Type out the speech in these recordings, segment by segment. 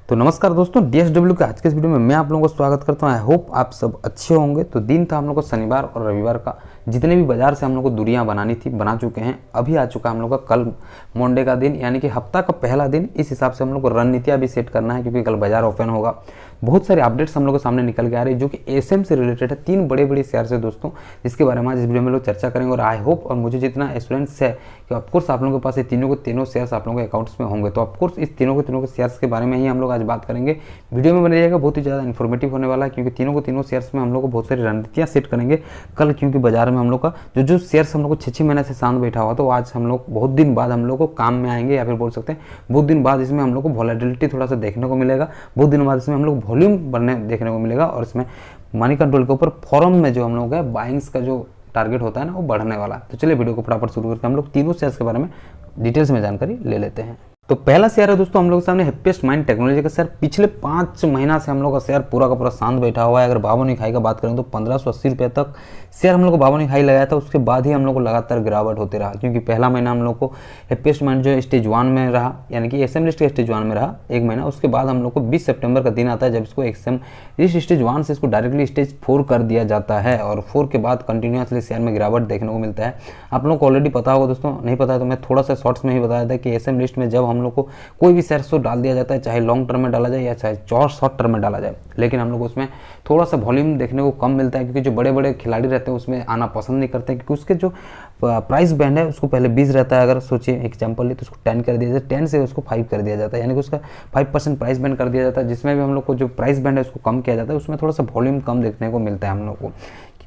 तो नमस्कार दोस्तों, डीएसडब्ल्यू के आज के इस वीडियो में मैं आप लोगों को स्वागत करता हूं। आई होप आप सब अच्छे होंगे। तो दिन था हम लोग को शनिवार और रविवार का। जितने भी बाजार से हम लोग को दूरियां बनानी थी बना चुके हैं। अभी आ चुका हम लोग का कल मंडे का दिन, यानी कि हफ्ता का पहला दिन। इस हिसाब से हम लोग को रणनीतियाँ भी सेट करना है क्योंकि कल बाजार ओपन होगा। बहुत सारे अपडेट्स हम लोग के सामने निकल के आ रहे हैं जो कि एसएम से रिलेटेड है। 3 बड़े बड़े शेयर से दोस्तों, जिसके बारे में आज इस वीडियो में लोग चर्चा करेंगे। और आई होप और मुझे जितना एश्योरेंस है कि ऑफकोर्स आप लोगों के पास ये तीनों के तीनों शेयर्स आप लोगों के अकाउंट्स में होंगे। तो ऑफकोर्स इस तीनों के शेयर्स के बारे में ही हम लोग आज बात करेंगे। वीडियो में बने रहेगा, बहुत ही ज़्यादा इन्फॉर्मेटिव होने वाला है क्योंकि तीनों के तीनों शेयर्स में हम लोग को बहुत सारी रणनीतियाँ सेट करेंगे कल। क्योंकि बाजार में हम लोग का जो शेयर्स हम लोग को 6 महीने से शांत बैठा हुआ, तो आज हम लोग बहुत दिन बाद हम लोग को काम में आएंगे, या फिर बोल सकते हैं बहुत दिन बाद इसमें हम लोग को वॉलेटिलिटी थोड़ा सा देखने को मिलेगा। बहुत दिन बाद इसमें हम लोग वॉल्यूम बढ़ने देखने को मिलेगा। और इसमें मनी कंट्रोल के ऊपर फॉरम में जो हम लोग है बाइंग्स का जो टारगेट होता है ना, वो बढ़ने वाला है। तो चलिए वीडियो को फटाफट शुरू करके हम लोग तीनों शेयर्स के बारे में डिटेल्स में जानकारी ले लेते हैं। तो पहला शेयर है दोस्तों हम लोग के सामने हैप्पीएस्ट माइंड टेक्नोलॉजी का शेयर। पिछले 5 महीना से हम लोग का शेयर पूरा का पूरा शांत बैठा हुआ है। अगर बावन इकाई का बात करें तो 1580 रुपये तक शेयर हम लोग को बावन इकाई लगाया था। उसके बाद ही हम लोग को लगातार गिरावट होते रहा क्योंकि पहला महीना हम लोग को हैप्पीएस्ट माइंड जो स्टेज 1 में रहा, यानी कि एसएम लिस्ट के स्टेज 1 में रहा 1 महीना। उसके बाद हम लोग को 20 सितंबर का दिन आता है जब इसको एसएम लिस्ट स्टेज 1 से इसको डायरेक्टली स्टेज 4 कर दिया जाता है। और 4 के बाद कंटिन्यूसली शेयर में गिरावट देखने को मिलता है। आप लोग को ऑलरेडी पता होगा दोस्तों, नहीं पता है तो मैं थोड़ा सा शॉर्ट्स में ही बताया था कि एसएम लिस्ट में जब हम लोग को कोई भी शेयर को डाल दिया जाता है, चाहे लॉन्ग टर्म में डाला जाए या चाहे शॉर्ट टर्म में डाला जाए, लेकिन हम लोग उसमें थोड़ा सा वॉल्यूम देखने को कम मिलता है क्योंकि जो बड़े बड़े खिलाड़ी रहते हैं उसमें आना पसंद नहीं करते क्योंकि उसके जो प्राइस बैंड है उसको पहले 20 रहता है। अगर सोचिए एग्जांपल ले तो उसको 10 कर दिया जाता है, 10 से उसको 5 कर दिया जाता है, यानी कि उसका 5% प्राइस बैंड कर दिया जाता है। जिसमें भी हम लोग को जो प्राइस बैंड है उसको कम किया जाता है, उसमें थोड़ा सा वॉल्यूम कम देखने को मिलता है हम लोग को।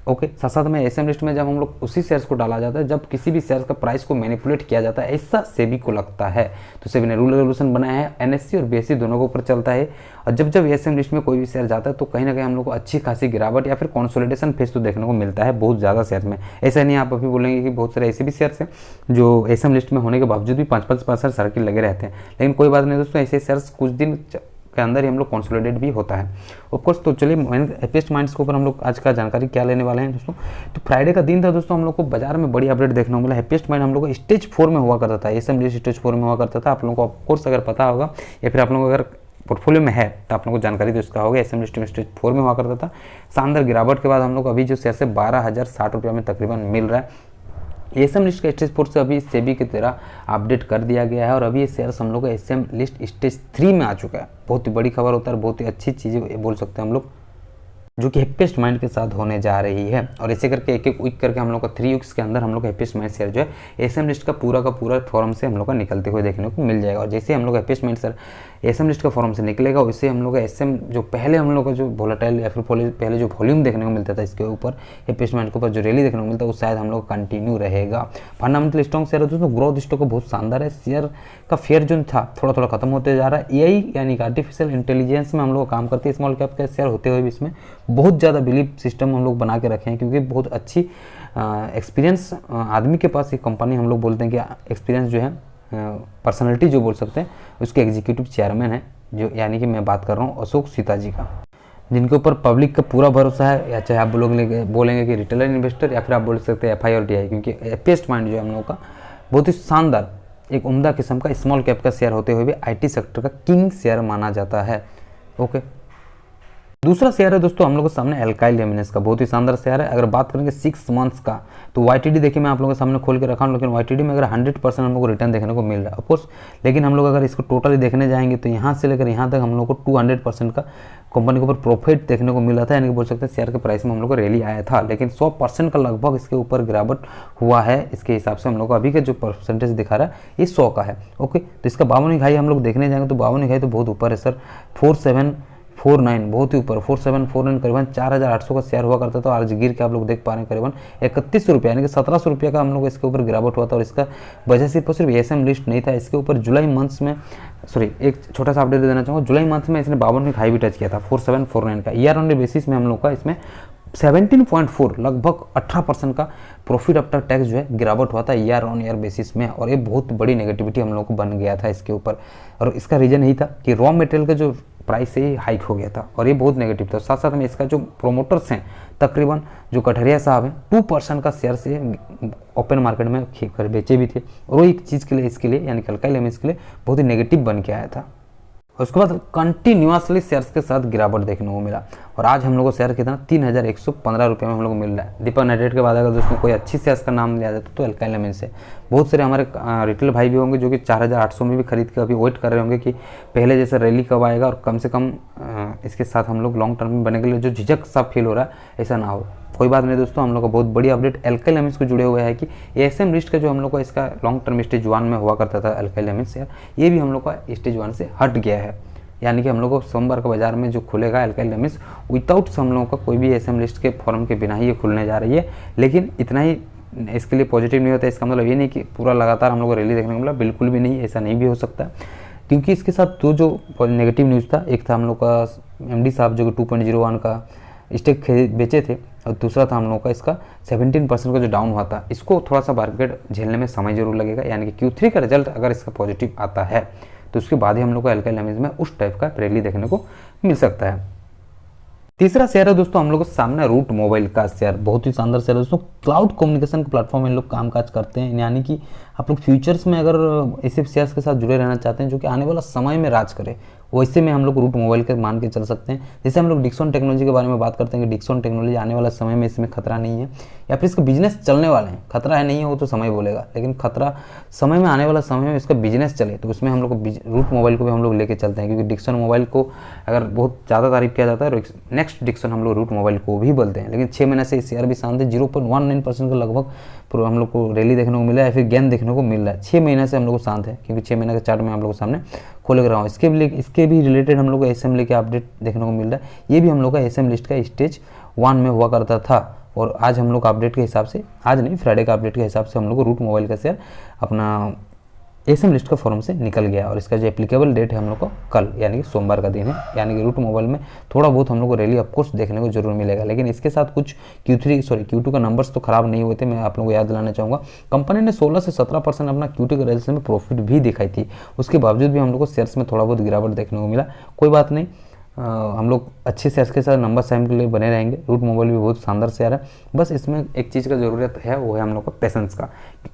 ओके, साथ साथ में एसएम लिस्ट में जब हम लोग उसी शेयर्स को डाला जाता है जब किसी भी शेयर्स का प्राइस को मैनिपुलेट किया जाता है, ऐसा सेबी को लगता है। तो सेबी ने रूल रेगुलेशन बनाया है, एनएससी और बीएससी दोनों के ऊपर चलता है। और जब एसएम लिस्ट में कोई भी शेयर जाता है तो कहीं ना कहीं हम लोग को अच्छी खासी गिरावट या फिर कंसोलिडेशन फेज तो देखने को मिलता है बहुत ज़्यादा शेयर में। ऐसा नहीं आप अभी बोलेंगे कि बहुत सारे ऐसे भी शेयर्स हैं जो एसएम लिस्ट में होने के बावजूद भी 5-5% सर्किल लगे रहते हैं, लेकिन कोई बात नहीं दोस्तों, ऐसे शेयर्स कुछ दिन के अंदर ही हम लोग कंसोलिडेट भी होता है ऑफकोर्स। तो चलिए हैप्पीएस्ट माइंड्स के ऊपर हम लोग आज का जानकारी क्या लेने वाले हैं दोस्तों। तो फ्राइडे का दिन था दोस्तों, हम लोग को बाजार में बड़ी अपडेट देखने को मिला। हैप्पीएस्ट माइंड हम लोग को स्टेज 4 में हुआ करता था, एसएम लिस्ट स्टेज 4 में हुआ करता था। आप लोगों को ऑफकोर्स अगर पता होगा या फिर आप लोगों को अगर पोर्टफोलियो में है तो आप लोगों को जानकारी तो इसका होगा। एसएम लिस्ट में स्टेज 4 में हुआ करता था। शानदार गिरावट के बाद हम लोग अभी जो शेयर से 12,060 रुपये में तकरीबन मिल रहा है। एसएम लिस्ट का स्टेज 4 से अभी सेबी की तरह अपडेट कर दिया गया है और अभी ये शेयर्स हम लोग का एसएम लिस्ट स्टेज 3 में आ चुका है। बहुत ही बड़ी खबर होता है, बहुत ही अच्छी चीज़ें बोल सकते हैं हम लोग, जो कि हैप्पीएस्ट माइंड के साथ होने जा रही है। और ऐसे करके एक वीक करके हम लोग का 3 वीक्स के अंदर हम लोग हैप्पीएस्ट माइंड शेयर जो है एसएम लिस्ट का पूरा फॉर्म से हम लोग का निकलते हुए देखने को मिल जाएगा। और जैसे हम लोग happiest mind share SM list का फॉर्म से निकलेगा वैसे हम लोग का एसएम जो पहले हम लोग का जो वोलेटाइल या फिर पहले जो वॉल्यूम देखने को मिलता था इसके ऊपर हैप्पीएस्ट माइंड के ऊपर जो रैली देखने को मिलता है वो शायद हम लोग कंटिन्यू रहेगा। फंडामेंटल स्ट्रॉन्ग शेयर है दोस्तों, ग्रोथ स्टॉक बहुत शानदार है। शेयर का फेयर जो था थोड़ा खत्म होते जा रहा है। एआई यानी कि आर्टिफिशियल इंटेलिजेंस में हम लोग काम करते हैं। स्मॉल कैप का शेयर होते हुए भी इसमें बहुत ज़्यादा बिलीव सिस्टम हम लोग बना के रखे हैं क्योंकि बहुत अच्छी एक्सपीरियंस आदमी के पास एक कंपनी हम लोग बोलते हैं कि एक्सपीरियंस जो है पर्सनैलिटी जो बोल सकते हैं उसके एग्जीक्यूटिव चेयरमैन है, जो यानी कि मैं बात कर रहा हूँ अशोक सीता जी का, जिनके ऊपर पब्लिक का पूरा भरोसा है। या चाहे आप बोलेंगे कि रिटेलर इन्वेस्टर या फिर आप बोल सकते हैं एफआई और टीआई, क्योंकि हैप्पीएस्ट माइंड जो है हम लोग का बहुत ही शानदार एक उम्दा किस्म का स्मॉल कैप का शेयर होते हुए भी आईटी सेक्टर का किंग शेयर माना जाता है। ओके, दूसरा शेयर है दोस्तों हम लोग के सामने एल्काइल एमिनेस का, बहुत ही शानदार शेयर है। अगर बात करेंगे 6 मंथ्स का तो वाईटीडी देखिए मैं आप लोगों के सामने खोल के रखा हूँ, लेकिन वाईटीडी में अगर 100% हम लोग को रिटर्न देखने को मिल रहा है ऑफकोर्स। लेकिन हम लोग अगर इसको टोटली देखने जाएंगे तो यहाँ से लेकर यहाँ तक हम लोग को 200% का कंपनी के ऊपर प्रॉफिट देखने को मिला था, यानी कि बोल सकते हैं शेयर के प्राइस में हम लोग को रैली आया था। लेकिन 100% का लगभग इसके ऊपर गिरावट हुआ है। इसके हिसाब से हम लोग को अभी का जो परसेंटेज दिखा रहा है ये 100 का है। ओके, तो इसका 52 इकाई हम लोग देखने जाएंगे तो 52 इकाई तो बहुत ऊपर है सर, 4749 बहुत ही ऊपर, 4749 करीबन 4,800 का शेयर हुआ करता था। आज गिर के आप लोग देख पा रहे हैं करीबन 3100 रुपये, यानी कि 1700 रुपये का हम लोग इसके ऊपर गिरावट हुआ था। और इसका वजह सिर्फ एसएम लिस्ट नहीं था, इसके ऊपर जुलाई मंथ्स में एक छोटा सा अपडेट देना चाहूँगा। जुलाई मंथ में इसने 52 हाई भी टच किया था 4749 का। ईयर ऑन बेसिस में हम लोग का इसमें 17.4 लगभग 18% का प्रॉफिट आफ्टर टैक्स जो है गिरावट हुआ था ईयर ऑन ईयर बेसिस में। और ये बहुत बड़ी नेगेटिविटी हम लोग को बन गया था इसके ऊपर। और इसका रीजन यही था कि रॉ मटेरियल का जो प्राइस से ही हाइक हो गया था और ये बहुत नेगेटिव था। साथ साथ में इसका जो प्रोमोटर्स हैं तकरीबन जो कठरिया साहब हैं 2% का शेयर से ओपन मार्केट में बेचे भी थे और वो एक चीज़ के लिए इसके लिए यानी एल्काइल एमिनेस के लिए बहुत ही नेगेटिव बन के आया था। उसके बाद कंटिन्यूसली शेयर्स के साथ गिरावट देखने को मिला और आज हम लोग को शेयर कितना 3115 रुपये में हम लोग को मिल रहा है। दीपक नाइट्रेट के बाद अगर दोस्तों कोई अच्छी शेयर्स का नाम लिया जाता तो अल्काइल एमिन्स है। बहुत सारे हमारे रिटेल भाई भी होंगे जो कि 4800 में भी खरीद के अभी वेट कर रहे होंगे कि पहले जैसे रैली कब आएगा और कम से कम इसके साथ हम लोग लॉन्ग टर्म में बने के लिए जो झिझक सा फील हो रहा है ऐसा ना हो। कोई बात नहीं दोस्तों, हम लोग का बहुत बड़ी अपडेट अल्काइल एमिन्स को जुड़े हुए है कि एएसएम लिस्ट का जो हम लोग का इसका लॉन्ग टर्म स्टेज 1 में हुआ करता था अल्काइल एमिन्स शेयर, ये भी हम लोग का स्टेज 1 से हट गया है। यानी कि हम लोग को सोमवार का बाजार में जो खुलेगा अल्काइल एमिन्स विदाउट हम लोगों का कोई भी एएसएम लिस्ट के फॉर्म के बिना ही ये खुलने जा रही है। लेकिन इतना ही इसके लिए पॉजिटिव नहीं होता, इसका मतलब ये नहीं कि पूरा लगातार हम लोग को रैली देखने को मिला, बिल्कुल भी नहीं, ऐसा नहीं भी हो सकता। क्योंकि इसके साथ दो जो नेगेटिव न्यूज़ था, एक था हम लोग का एमडी साहब जो कि 2.01 का स्टेक बेचे थे और दूसरा था हम लोग का इसका 17% का जो डाउन हुआ था। इसको थोड़ा सा मार्केट झेलने में समय जरूर लगेगा। यानी कि Q3 का रिजल्ट अगर इसका पॉजिटिव आता है तो उसके बाद ही हम लोग को अल्काइल एमिन्स में उस टाइप का रैली देखने को मिल सकता है। तीसरा शेयर है दोस्तों हम लोग को सामने रूट मोबाइल का शेयर, बहुत ही शानदार शेयर है दोस्तों। क्लाउड कम्युनिकेशन के प्लेटफॉर्म में लोग कामकाज करते हैं। यानी कि आप लोग फ्यूचर्स में अगर ऐसे शेयर्स के साथ जुड़े रहना चाहते हैं जो कि आने वाला समय में राज करे, वैसे में हम लोग रूट मोबाइल के मान के चल सकते हैं। जैसे हम लोग डिक्सन टेक्नोलॉजी के बारे में बात करते हैं कि डिक्सन टेक्नोलॉजी आने वाला समय में इसमें खतरा नहीं है, या फिर इसका बिजनेस चलने वाले हैं। खतरा है नहीं है वो तो समय बोलेगा, लेकिन खतरा समय में आने वाला समय में इसका बिजनेस चले तो उसमें हम लोग रूट मोबाइल को भी हम लोग लेके चलते हैं। क्योंकि डिक्सन मोबाइल को अगर बहुत ज़्यादा तारीफ किया जाता है, नेक्स्ट डिक्सन हम लोग रूट मोबाइल को भी बोलते हैं। लेकिन 6 महीने से शेयर भी शांत है, 0.19% का लगभग हम लोग को रैली देखने को मिला है, फिर गेंद देखने को मिल रहा है। 6 महीने से हम लोग को शांत है, क्योंकि 6 महीने के चार्ट में हम लोग को सामने खोल रहा हूँ। इसके भी रिलेटेड हम लोग को एसएम के अपडेट देखने को मिल रहा है। ये भी हम लोग का एसएम लिस्ट का स्टेज 1 में हुआ करता था और आज हम लोग का अपडेट के हिसाब से, आज नहीं फ्राइडे का अपडेट के हिसाब से हम लोग को रूट मोबाइल का शेयर अपना एसएम लिस्ट का फॉर्म से निकल गया और इसका जो एप्लीकेबल डेट है हम लोग को कल यानी कि सोमवार का दिन है। यानी कि रूट मोबाइल में थोड़ा बहुत हम लोग को रैली ऑफकोर्स देखने को जरूर मिलेगा। लेकिन इसके साथ कुछ Q2 का नंबर्स तो खराब नहीं हुए थे। मैं आप लोगों को याद दिलाना चाहूँगा, कंपनी ने 16 से 17% अपना Q2 के रजिस्ट्रेशन में प्रॉफिट भी दिखाई थी। उसके बावजूद भी हम लोग को शेयर्स में थोड़ा बहुत गिरावट देखने को मिला। कोई बात नहीं, हम लोग अच्छे शेयर्स के साथ नंबर टाइम के लिए बने रहेंगे। रूट मोबाइल भी बहुत शानदार शेयर है। बस इसमें एक चीज़ का ज़रूरत है, वो है हम लोग का पेशेंस का,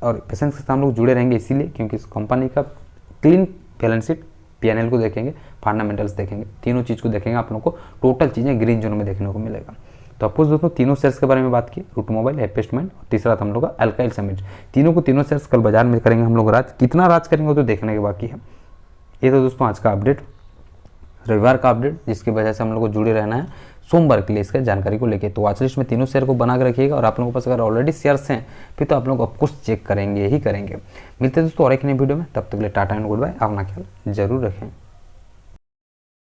और पेशेंस के साथ हम लोग जुड़े रहेंगे इसीलिए क्योंकि इस कंपनी का क्लीन बैलेंस शीट, PNL को देखेंगे, फंडामेंटल्स देखेंगे, तीनों चीज़ को देखेंगे, आप लोग को टोटल चीज़ें ग्रीन जोन में देखने को मिलेगा। तो अपोज दोस्तों तीनों शेयर्स के बारे में बात की, रूट मोबाइल, हैप्पीएस्ट, और तीसरा था हम लोग का अल्काइल एमिन्स। तीनों शेयर्स कल बाजार में करेंगे हम लोग राज। कितना राज करेंगे वो तो देखने के बाकी है। ये तो दोस्तों आज का अपडेट, रविवार का अपडेट, जिसकी वजह से हम लोग को जुड़े रहना है सोमवार के लिए इसका जानकारी को लेके। तो वॉच लिस्ट में तीनों शेयर को बना के रखिएगा और आप लोगों के पास अगर ऑलरेडी शेयर्स हैं फिर तो आप लोग ऑफकोर्स चेक करेंगे ही करेंगे। मिलते हैं दोस्तों और एक नई वीडियो में, तब तक के लिए टाटा एंड गुड बाय। अपना ख्याल जरूर रखें।